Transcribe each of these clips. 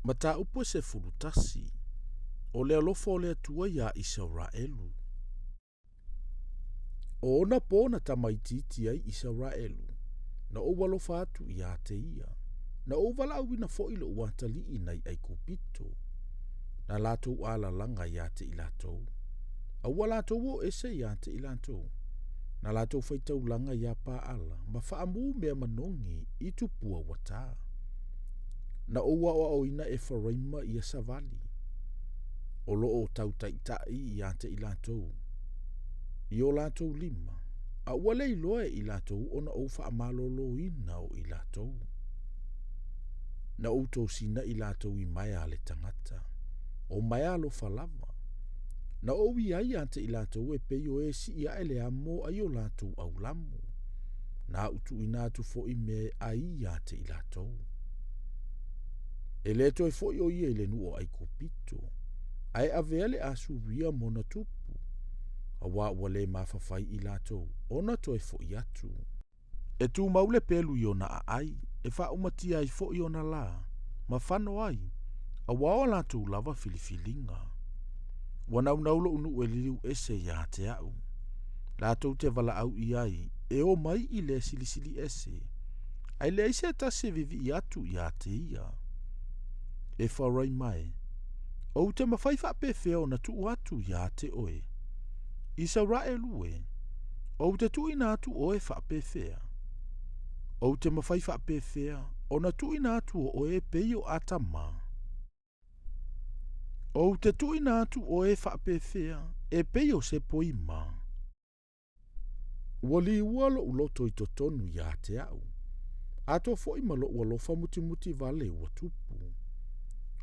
Mata upo se fulutasi, o le alofa o le atua ia Israelu. O ona pōna tamaititi ai Israelu, na o walofa atu ia te ia, na o wala awina fo ilo uatali inai ai kupito, na latou ala langa ia te ilatou. Aua latou o ese ia te ilatou, na latou faitau langa ia pa ala, ma faamu mea manongi i tupua wata. Na oua o ina e wharaima ia savali. O loo tau taitai ia te ilatou. I o latou lima, a ua lei loe i latou ona o whaamalolo ina o i latou. Na outou sina i latou i maia le tangata. O maia lo falava. Na owi ai ante i latou e peio e si ia ele amo ai o latou au lamu. Na utu inatu fo i me ai ante i latou. E leto e fo i o ia le nuo ai kupito. Ai aveale asu ria mona tupu. Awa wale mafafai i latou. Ona to e fo i atu. E tu maule pelu i ona ai. E fa umatia i fo i ona la. Ma whano ai. Awa o latou lava filifilinga. Wanaunaulo unu e liliu ese ia te au. Latou te vala au i ai. E o mai i le silisili ese. Ai le ise ta se vivi i atu ia te ia. E wharai mai. O te mawhaifa pe feo na tu atu ia te oe. Israelu e. O te tu ina atu oe wha pe fea. O te mawhaifa pe fea. O na tu ina atu oe peio atama. O te tu ina atu oe wha pe fea. E peio se poima. Wali ualo uloto i totonu ia te au. Ato fo ima lo ualofa muti muti vale ua tupu.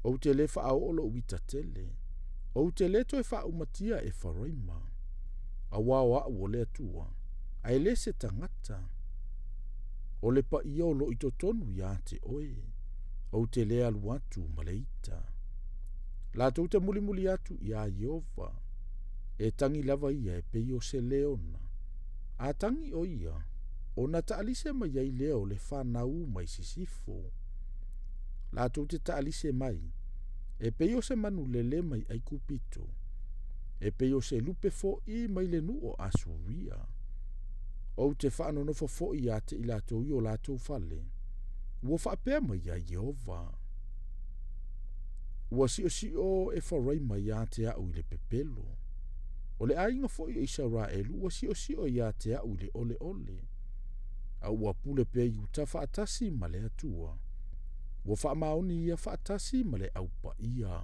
O te le wha o lo uita tele. O te le to e wha umatia e wharaima. A wawa o le atua. Ai le se tangata. O le pa ia o lo i totonu ia te oe. O te le alu atu maleita. La tau te muli muli atu ia Iova. E tangi lava ia e peio se leona. A tangi o ia. O na taalise mai ai leo le whanau mai sisifo. La tau te taalise mai. E peio se manu lele mai ai kupito. E peio se lupe fo i mai le nu o asuria. O te whaano no fo i ate i lato i o lato fale. Ua whaapea mai ai Iova. Ua si o e wharai mai ate au i le pepelo. O le ainga fo i Israelu ua si o i ate au i le ole ole. A ua pule pe i uta whaatasi ma le atua. Ua whaamaoni ia whaatasi ma le aupa ia.